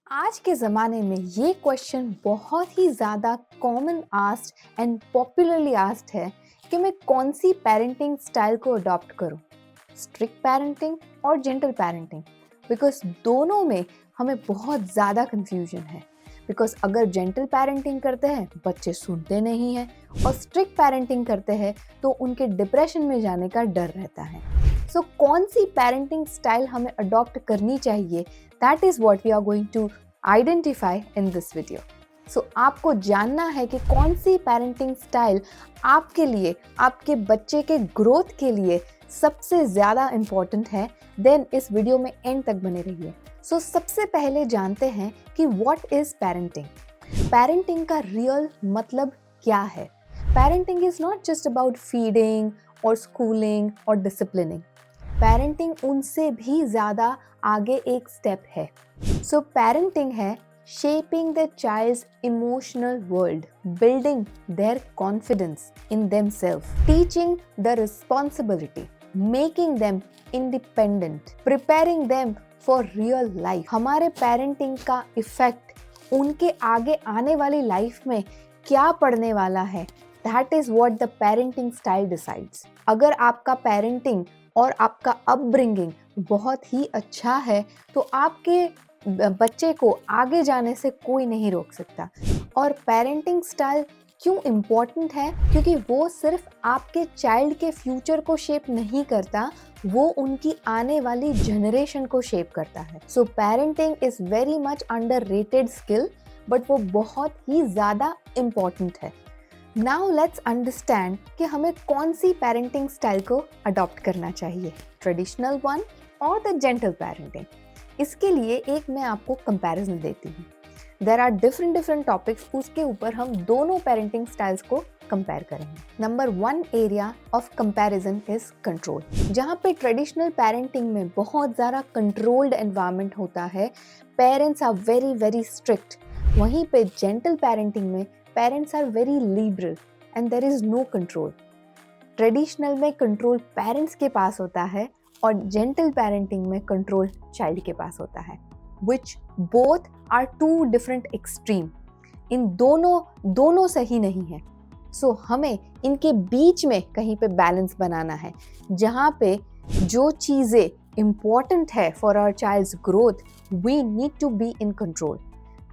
आज के ज़माने में ये क्वेश्चन बहुत ही ज़्यादा common asked and popularly asked है कि मैं कौन सी पेरेंटिंग स्टाइल को अडॉप्ट करूं, स्ट्रिक्ट पेरेंटिंग और जेंटल पेरेंटिंग। बिकॉज दोनों में हमें बहुत ज़्यादा कंफ्यूजन है। बिकॉज अगर जेंटल पेरेंटिंग करते हैं बच्चे सुनते नहीं हैं, और स्ट्रिक्ट पेरेंटिंग करते हैं तो उनके डिप्रेशन में जाने का डर रहता है। सो कौन सी पेरेंटिंग स्टाइल हमें अडॉप्ट करनी चाहिए, that is what we are going to identify in this video. So आपको जानना है कि कौन सी पेरेंटिंग स्टाइल आपके लिए, आपके बच्चे के ग्रोथ के लिए सबसे ज़्यादा इम्पॉर्टेंट है, देन इस वीडियो में एंड तक बने रहिए। सो सबसे पहले जानते हैं कि व्हाट इज़ पेरेंटिंग। पेरेंटिंग का रियल मतलब क्या है। Parenting is not just about feeding और स्कूलिंग और डिसिप्लिनिंग। पेरेंटिंग उनसे भी ज़्यादा आगे एक स्टेप है। सो पेरेंटिंग है shaping the child's emotional world, building their confidence in themselves, teaching the responsibility, making them independent, preparing them for real life. हमारे पेरेंटिंग का इफेक्ट उनके आगे आने वाली लाइफ में क्या पड़ने वाला है, that is what the parenting style decides. अगर आपका पेरेंटिंग और आपका अपब्रिंगिंग बहुत ही अच्छा है तो आपके बच्चे को आगे जाने से कोई नहीं रोक सकता। और पेरेंटिंग स्टाइल क्यों इम्पॉर्टेंट है? क्योंकि वो सिर्फ आपके चाइल्ड के फ्यूचर को शेप नहीं करता, वो उनकी आने वाली जनरेशन को शेप करता है। So parenting is very much underrated skill, but वो बहुत ही ज़्यादा इम्पॉर्टेंट है। नाउ लेट्स अंडरस्टैंड कि हमें कौन सी पेरेंटिंग स्टाइल को अडॉप्ट करना चाहिए, ट्रेडिशनल वन और द जेंटल पेरेंटिंग। इसके लिए एक मैं आपको कंपैरिजन देती हूँ। देयर आर डिफरेंट टॉपिक्स, उसके ऊपर हम दोनों पेरेंटिंग स्टाइल्स को कंपेयर करेंगे। Number 1 area of comparison is control. जहाँ पे ट्रेडिशनल पेरेंटिंग में बहुत ज़्यादा कंट्रोल्ड एनवायरनमेंट होता है, parents are very very strict. वहीं पे जेंटल पेरेंटिंग में parents are very liberal and there is no control. Traditional में कंट्रोल पेरेंट्स के पास होता है और जेंटल पेरेंटिंग में कंट्रोल चाइल्ड के पास होता है, which both are two different extreme. इन दोनों सही नहीं है। सो हमें इनके बीच में कहीं पे बैलेंस बनाना है, जहाँ पे जो चीज़ें इम्पॉर्टेंट है for our child's growth, we need to be in control,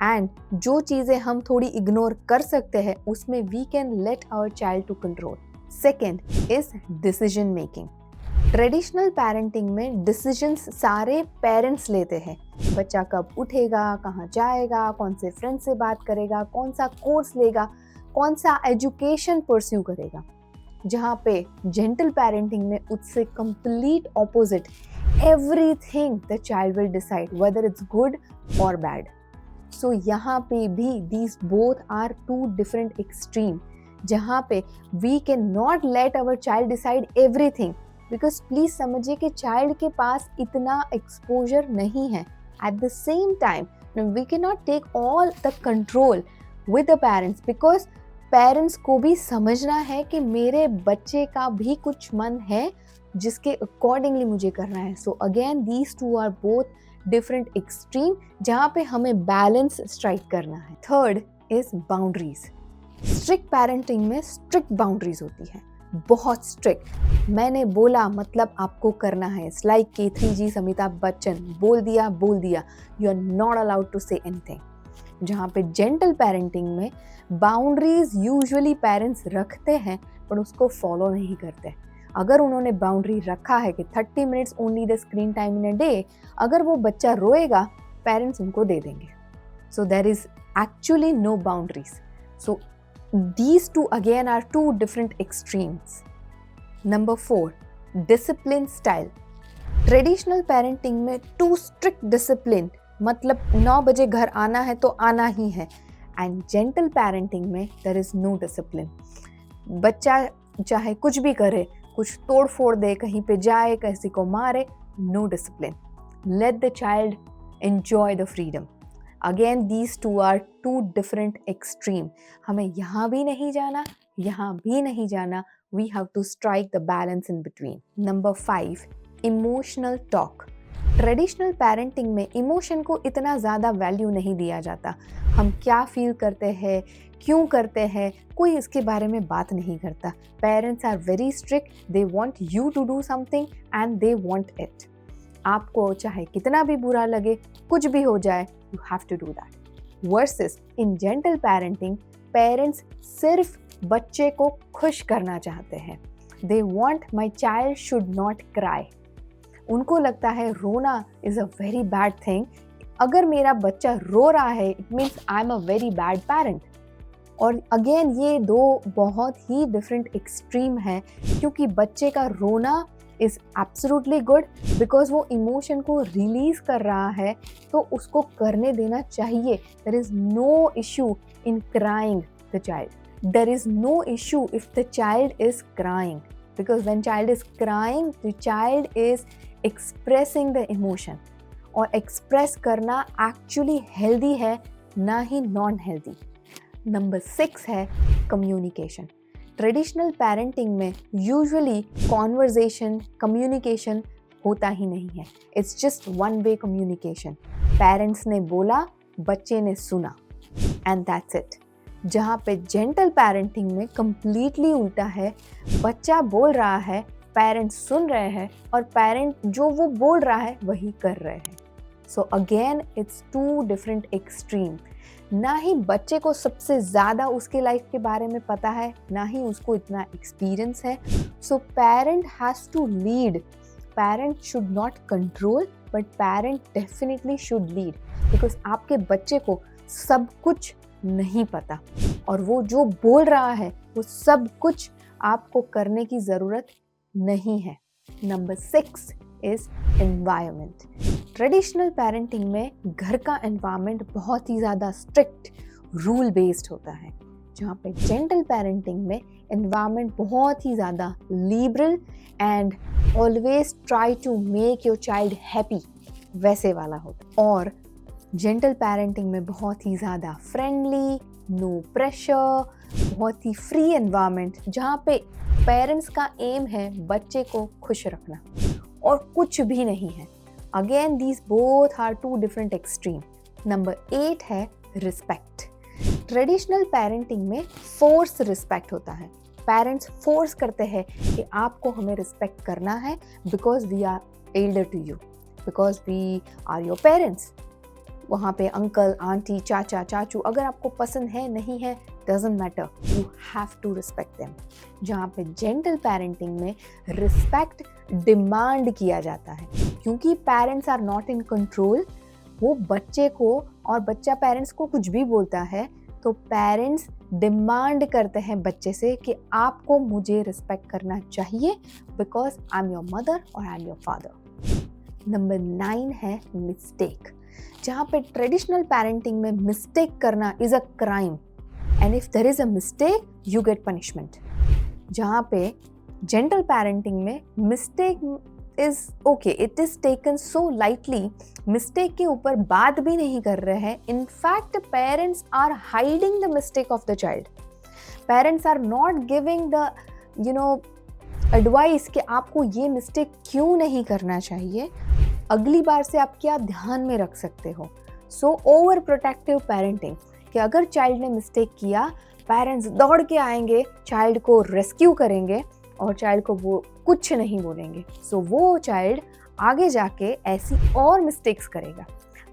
and जो चीज़ें हम थोड़ी इग्नोर कर सकते हैं उसमें we can let our child to control. Second is decision making. Traditional parenting में डिसीजंस सारे पेरेंट्स लेते हैं। बच्चा कब उठेगा, कहाँ जाएगा, कौन से फ्रेंड से बात करेगा, कौन सा कोर्स लेगा, कौन सा एजुकेशन परस्यू करेगा। जहाँ पे जेंटल पेरेंटिंग में उससे complete opposite, everything the child will decide whether it's good और बैड। सो यहाँ पे भी these both are two different extreme, जहाँ पे we can not let our child decide everything. Because please समझिए कि चाइल्ड के पास इतना एक्सपोजर नहीं है। At the same time we can not take all the control with the parents, because parents को भी समझना है कि मेरे बच्चे का भी कुछ मन है जिसके अकॉर्डिंगली मुझे करना है। So again these two are both different extreme, जहाँ पे हमें बैलेंस स्ट्राइक करना है। Third is boundaries. Strict parenting में स्ट्रिक्ट बाउंड्रीज होती है, बहुत स्ट्रिक्ट। मैंने बोला मतलब आपको करना है। इट्स लाइक कि 3G अमिताभ बच्चन, बोल दिया, you are not allowed to say anything. जहाँ पे जेंटल पेरेंटिंग में बाउंड्रीज यूजुअली पेरेंट्स रखते हैं पर उसको फॉलो नहीं करते। अगर उन्होंने बाउंड्री रखा है कि 30 minutes only the screen time in a day, अगर वो बच्चा रोएगा पेरेंट्स उनको दे देंगे। So there is actually no boundaries. So these two again are two different extremes. Number 4, discipline style. Traditional parenting में too strict discipline, मतलब 9 बजे घर आना है तो आना ही है। And gentle parenting में there is no discipline. बच्चा चाहे कुछ भी करे, कुछ तोड़ फोड़ दे, कहीं पे जाए, किसी को मारे, no discipline. Let the child enjoy the freedom. Again, these two are two different extreme. हमें यहाँ भी नहीं जाना, यहाँ भी नहीं जाना. We have to strike the balance in between. Number 5, emotional talk. Traditional parenting में इमोशन को इतना ज़्यादा वैल्यू नहीं दिया जाता। हम क्या फील करते हैं, क्यों करते हैं, कोई इसके बारे में बात नहीं करता। Parents are very strict, they want you to do something and they want it. आपको चाहे कितना भी बुरा लगे, कुछ भी हो जाए, you have to do that. Versus in gentle parenting, parents सिर्फ बच्चे को खुश करना चाहते हैं। They want my child should not cry. उनको लगता है रोना is a very bad thing. अगर मेरा बच्चा रो रहा है, it means I am a very bad parent. और अगेन ये दो बहुत ही डिफरेंट एक्सट्रीम है, क्योंकि बच्चे का रोना इज़ एब्सोल्युटली गुड बिकॉज वो इमोशन को रिलीज कर रहा है, तो उसको करने देना चाहिए। There is no issue in crying the child. There is no issue if the child is crying, because when child is crying, the child is expressing the emotion, और express करना actually healthy है, ना ही non healthy। Number 6 है communication। Traditional parenting में usually conversation, communication होता ही नहीं है। It's just one way communication. Parents ने बोला, बच्चे ने सुना, एंड दैट्स इट। जहाँ पे जेंटल पेरेंटिंग में कंप्लीटली उल्टा है। बच्चा बोल रहा है, पेरेंट्स सुन रहे हैं, और पेरेंट जो वो बोल रहा है वही कर रहे हैं। So again it's two different extreme. ना ही बच्चे को सबसे ज़्यादा उसके लाइफ के बारे में पता है, ना ही उसको इतना एक्सपीरियंस है। So parent has to lead. Parent should not control, but parent definitely should lead, because आपके बच्चे को सब कुछ नहीं पता, और वो जो बोल रहा है वो सब कुछ आपको करने की ज़रूरत नहीं है। Number 6 is environment. Traditional parenting में घर का एनवायरनमेंट बहुत ही ज़्यादा स्ट्रिक्ट, रूल बेस्ड होता है, जहाँ पे जेंटल पेरेंटिंग में एनवायरनमेंट बहुत ही ज़्यादा liberal and always try to make your child happy, वैसे वाला होता। और जेंटल पेरेंटिंग में बहुत ही ज़्यादा फ्रेंडली, नो प्रेशर, बहुत ही फ्री एनवायरनमेंट, जहाँ पे पेरेंट्स का एम है बच्चे को खुश रखना और कुछ भी नहीं है। Again these both are two different extreme. Number 8 है रिस्पेक्ट। ट्रेडिशनल पेरेंटिंग में फोर्स रिस्पेक्ट होता है। पेरेंट्स फोर्स करते हैं कि आपको हमें रिस्पेक्ट करना है, because we are elder to you, because we are your parents. वहाँ पे अंकल, आंटी, चाचा, चाचू, अगर आपको पसंद है नहीं है, doesn't matter, you have to respect them. जहाँ पे जेंटल पेरेंटिंग में रिस्पेक्ट डिमांड किया जाता है, क्योंकि parents are not in control. वो बच्चे को, और बच्चा पेरेंट्स को कुछ भी बोलता है, तो पेरेंट्स डिमांड करते हैं बच्चे से कि आपको मुझे रिस्पेक्ट करना चाहिए, because I am your mother और I am your father. Number 9 है मिस्टेक। जहाँ पे ट्रेडिशनल पेरेंटिंग में मिस्टेक करना is a crime, and if there is a mistake you get punishment. जहाँ पे जेंटल पेरेंटिंग में mistake is okay, it is taken so lightly. Mistake के ऊपर बात भी नहीं कर रहे हैं। In fact parents are hiding the mistake of the child. Parents are not giving the advice कि आपको ये मिस्टेक क्यों नहीं करना चाहिए, अगली बार से आप क्या ध्यान में रख सकते हो। सो ओवर प्रोटेक्टिव पेरेंटिंग, कि अगर चाइल्ड ने मिस्टेक किया, पेरेंट्स दौड़ के आएंगे, चाइल्ड को रेस्क्यू करेंगे, और चाइल्ड को वो कुछ नहीं बोलेंगे। सो वो चाइल्ड आगे जाके ऐसी और मिस्टेक्स करेगा।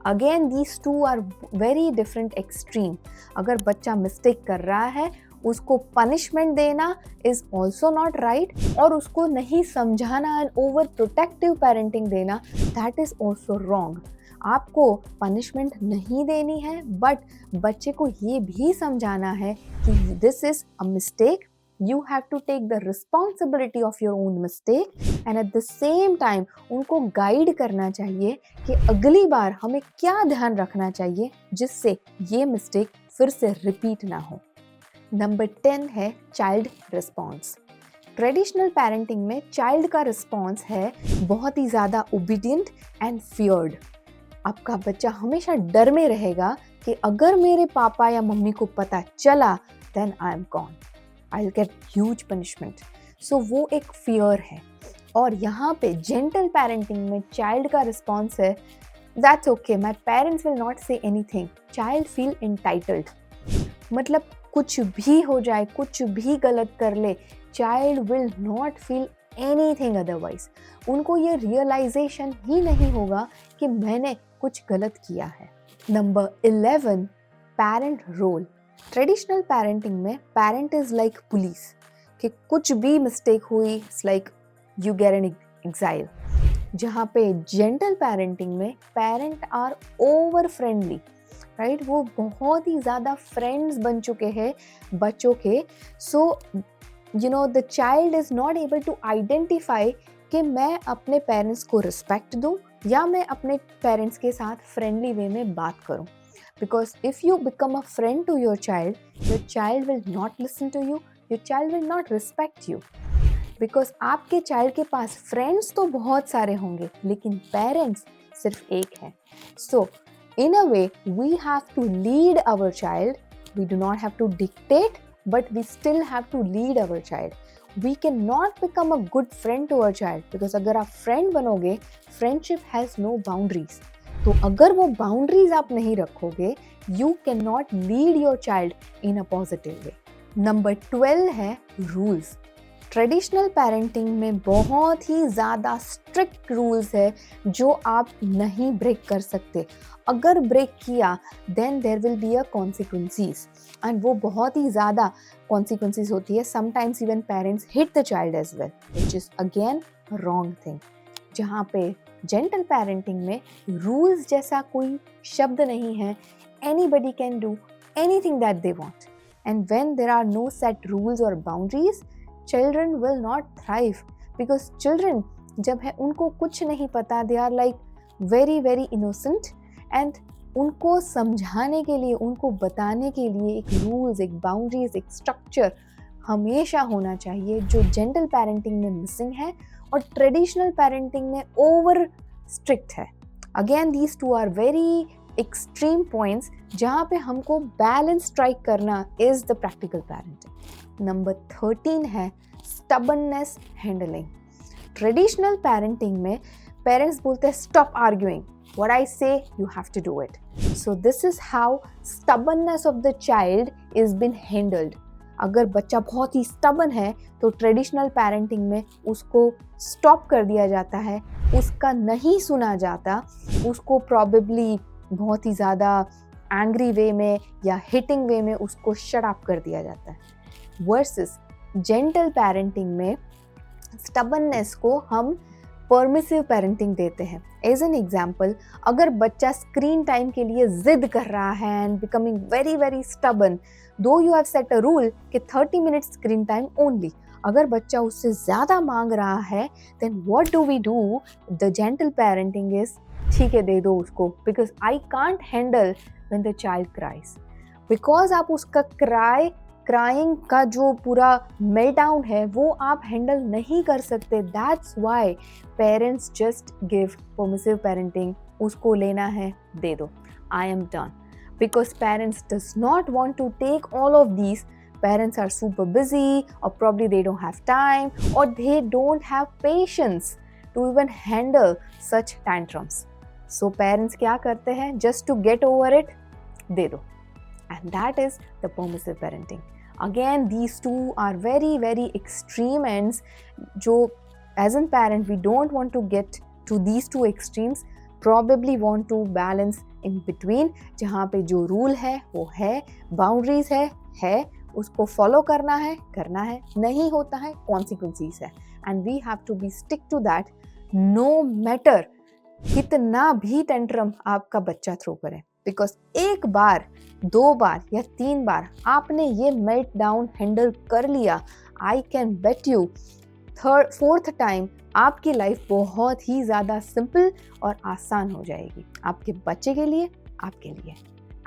Again these two are very different extreme. अगर बच्चा मिस्टेक कर रहा है, उसको पनिशमेंट देना इज ऑल्सो नॉट राइट, और उसको नहीं समझाना एंड ओवर प्रोटेक्टिव पेरेंटिंग देना, दैट इज ऑल्सो रॉन्ग। आपको पनिशमेंट नहीं देनी है, बट बच्चे को ये भी समझाना है कि this is a mistake, you have to take the responsibility of your own mistake, and at the same time उनको गाइड करना चाहिए कि अगली बार हमें क्या ध्यान रखना चाहिए जिससे ये मिस्टेक फिर से रिपीट ना हो। नंबर 10 है चाइल्ड रिस्पॉन्स। ट्रेडिशनल पेरेंटिंग में चाइल्ड का रिस्पॉन्स है बहुत ही ज़्यादा ओबीडियंट एंड फियर्ड। आपका बच्चा हमेशा डर में रहेगा कि अगर मेरे पापा या मम्मी को पता चला, then I am gone, I'll get huge punishment. So वो एक फियर है। और यहाँ पे जेंटल पेरेंटिंग में चाइल्ड का रिस्पॉन्स है that's okay, my parents will not say anything, child feel entitled. मतलब कुछ भी हो जाए, कुछ भी गलत कर ले, child will not feel anything otherwise. उनको ये रियलाइजेशन ही नहीं होगा कि मैंने कुछ गलत किया है। Number 11, parent role. Traditional parenting में पेरेंट इज लाइक पुलिस, कि कुछ भी मिस्टेक हुई it's like you get an exile. जहाँ पे जेंटल पेरेंटिंग में parent are over friendly, right, वो बहुत ही ज़्यादा फ्रेंड्स बन चुके हैं बच्चों के। So you know the child is not able to identify कि मैं अपने पेरेंट्स को रिस्पेक्ट दूँ या मैं अपने पेरेंट्स के साथ फ्रेंडली वे में बात करूँ। Because if you become a friend to your child will not listen to you, your child will not respect you. Because आपके चाइल्ड के पास फ्रेंड्स तो बहुत सारे होंगे लेकिन पेरेंट्स सिर्फ एक है। सो in a way we have to lead our child, we do not have to dictate, but we still have to lead our child. We cannot become a good friend to our child because अगर आप friend बनोगे, friendship has no boundaries. तो अगर वो boundaries आप नहीं रखोगे, you cannot lead your child in a positive way. Number 12 है rules. ट्रेडिशनल पेरेंटिंग में बहुत ही ज़्यादा स्ट्रिक्ट रूल्स है जो आप नहीं ब्रेक कर सकते। अगर ब्रेक किया then there will be a consequences, and वो बहुत ही ज़्यादा कॉन्सिक्वेंसीज होती है। Sometimes even parents hit the child as well, which is again wrong thing. जहाँ पे जेंटल पेरेंटिंग में रूल्स जैसा कोई शब्द नहीं है, anybody can do anything that they want, and when there are no set rules और boundaries, children will not thrive, because children जब है उनको कुछ नहीं पता, they are like very very innocent, and उनको समझाने के लिए, उनको बताने के लिए एक रूल्स, एक बाउंड्रीज, एक स्ट्रक्चर हमेशा होना चाहिए, जो जेंटल पेरेंटिंग में मिसिंग है और ट्रेडिशनल पेरेंटिंग में ओवर स्ट्रिक्ट है। Again these two are very extreme points जहाँ पे हमको बैलेंस स्ट्राइक करना is the practical parenting. Number 13 है स्टबननेस हैंडलिंग। ट्रेडिशनल पेरेंटिंग में पेरेंट्स बोलते हैं stop arguing, what I say you have to do it. So this is how stubbornness of the child is been handled. अगर बच्चा बहुत ही stubborn है तो traditional parenting में उसको स्टॉप कर दिया जाता है, उसका नहीं सुना जाता, उसको प्रॉबेबली बहुत ही ज़्यादा एंग्री वे में या हिटिंग वे में उसको शट अप कर दिया जाता है। वर्सेस जेंटल पेरेंटिंग में स्टबननेस को हम परमिसिव पेरेंटिंग देते हैं। एज एन एग्जाम्पल, अगर बच्चा स्क्रीन टाइम के लिए जिद कर रहा है and becoming very very stubborn, though you have set a rule कि 30 मिनट्स स्क्रीन टाइम ओनली, अगर बच्चा उससे ज़्यादा मांग रहा है then what do we do? The gentle parenting is ठीक है दे दो उसको, because I can't handle when the child cries. Because आप उसका क्राइंग का जो पूरा मेल्टडाउन है वो आप हैंडल नहीं कर सकते। That's why parents just give permissive parenting, उसको लेना है दे दो, I am done. Because parents does not want to take all of these, parents are super busy or probably they don't have time or they don't have patience to even handle such tantrums. So parents क्या करते हैं? Just to get over it, दे दो, and that is the permissive parenting. Again, these two are very very extreme ends जो as a parent we don't want to get to these two extremes, probably want to balance in between, जहाँ पे जो rule है वो है, boundaries है उसको follow करना है, नहीं होता है कॉन्सिक्वेंसीज है, and we have to be stick to that no matter कितना भी टेंट्रम आपका बच्चा थ्रो करे। बिकॉज एक बार, 2 बार या 3 बार आपने ये मेल्ट डाउन हैंडल कर लिया, I can bet you 4th time आपकी लाइफ बहुत ही ज़्यादा सिंपल और आसान हो जाएगी, आपके बच्चे के लिए, आपके लिए।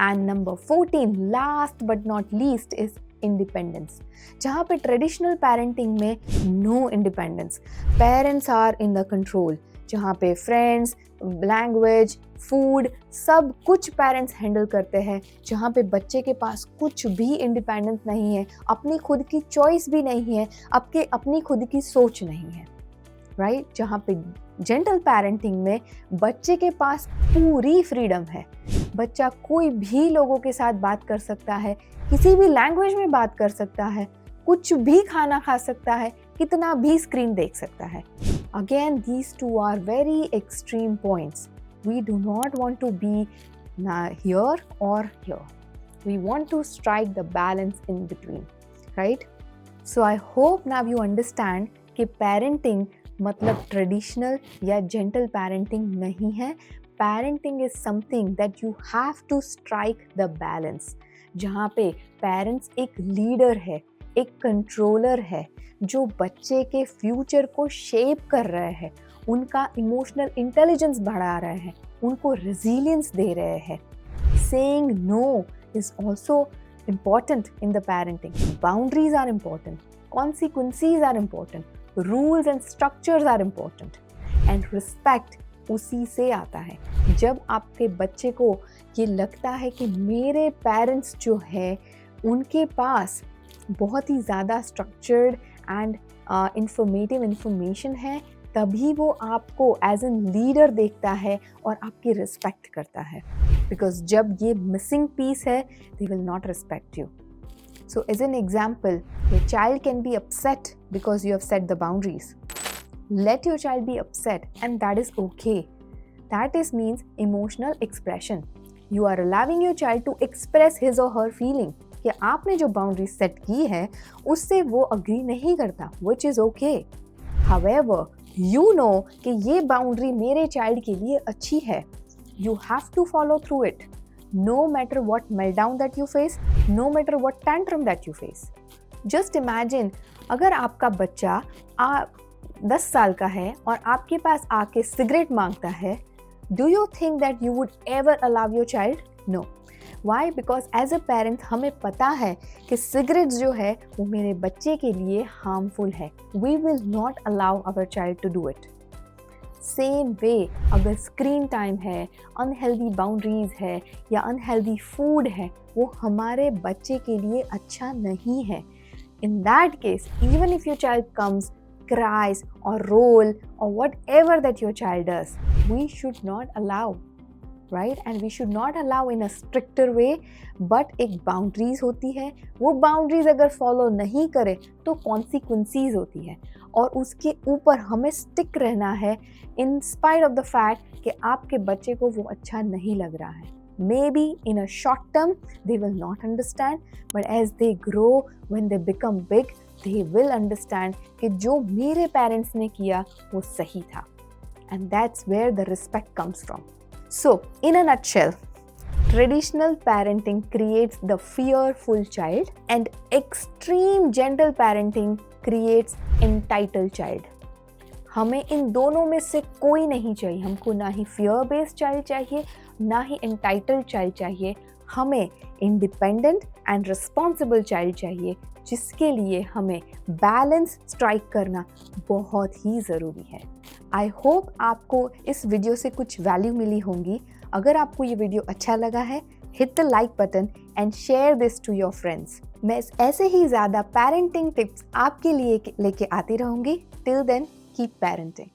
And number 14, last but not least, is independence. जहाँ पे ट्रेडिशनल पेरेंटिंग में no independence, parents are in the control, जहाँ पे फ्रेंड्स, लैंग्वेज, फूड, सब कुछ पेरेंट्स हैंडल करते हैं, जहाँ पे बच्चे के पास कुछ भी इंडिपेंडेंस नहीं है, अपनी खुद की चॉइस भी नहीं है, अपनी खुद की सोच नहीं है। राइट? जहाँ पे जेंटल पेरेंटिंग में बच्चे के पास पूरी फ्रीडम है। बच्चा कोई भी लोगों के साथ बात कर सकता है, किसी भी लैंग्वेज में बात कर सकता है, कुछ भी खाना खा सकता है, कितना भी स्क्रीन देख सकता है। Again these two are very extreme points. We do not want to be here or here. We want to strike the balance in between, right? So I hope now you understand कि parenting मतलब traditional या gentle parenting नहीं है। Parenting is something that you have to strike the balance, जहाँ पे parents एक leader है, एक कंट्रोलर है, जो बच्चे के फ्यूचर को शेप कर रहे हैं, उनका इमोशनल इंटेलिजेंस बढ़ा रहे हैं, उनको रेजिलियंस दे रहे हैं। Saying no is also important in the parenting. Boundaries are important. Consequences are important. Rules and structures are important. And respect उसी से आता है। जब आपके बच्चे को ये लगता है कि मेरे पेरेंट्स जो है उनके पास बहुत ही ज़्यादा स्ट्रक्चर्ड एंड इंफॉर्मेटिव इंफॉर्मेशन है, तभी वो आपको एज एन लीडर देखता है और आपकी रिस्पेक्ट करता है। बिकॉज जब ये मिसिंग पीस है, they will not respect you. So as an example, your child can be upset because you have set the boundaries. Let your child be upset and that is okay. That is means emotional expression. You are allowing your child to express his or her feeling. कि आपने जो boundary set की है उससे वो agree नहीं करता, which is okay. However, you know कि ये बाउंड्री मेरे चाइल्ड के लिए अच्छी है. You have to follow through it. No matter what meltdown that you face, no matter what tantrum that you face. Just imagine अगर आपका बच्चा 10 साल का है और आपके पास आके सिगरेट मांगता है, do you think that you would ever allow your child? No. Why? Because as a parent हमें पता है कि सिगरेट जो है वो मेरे बच्चे के लिए हार्मफुल है। We will not allow our child to do it. Same way, अगर स्क्रीन टाइम है, अनहेल्दी बाउंड्रीज है या अनहेल्दी फूड है, वो हमारे बच्चे के लिए अच्छा नहीं है। In that case, even if your child comes, cries or roll or whatever that your child does, we should not allow, right? And we should not allow in a stricter way, but एक boundaries होती है। वो boundaries अगर follow नहीं करे तो consequences होती है और उसके ऊपर हमें stick रहना है in spite of the fact कि आपके बच्चे को वो अच्छा नहीं लग रहा है। Maybe in a short term they will not understand, but as they grow, when they become big, they will understand कि जो मेरे पेरेंट्स ने किया वो सही था। And that's where the respect comes from. So, in a nutshell, traditional parenting creates the fearful child and extreme gentle parenting creates entitled child. हमें इन दोनों में से कोई नहीं चाहिए। हमको ना ही fear based child चाहिए, ना ही entitled child चाहिए। हमें इंडिपेंडेंट एंड रिस्पॉन्सिबल चाइल्ड चाहिए, जिसके लिए हमें बैलेंस स्ट्राइक करना बहुत ही ज़रूरी है। आई होप आपको इस वीडियो से कुछ वैल्यू मिली होंगी। अगर आपको ये वीडियो अच्छा लगा है, hit the like button and share this to your friends. मैं ऐसे ही ज़्यादा पेरेंटिंग टिप्स आपके लिए लेके आती रहूँगी। Till then, keep parenting.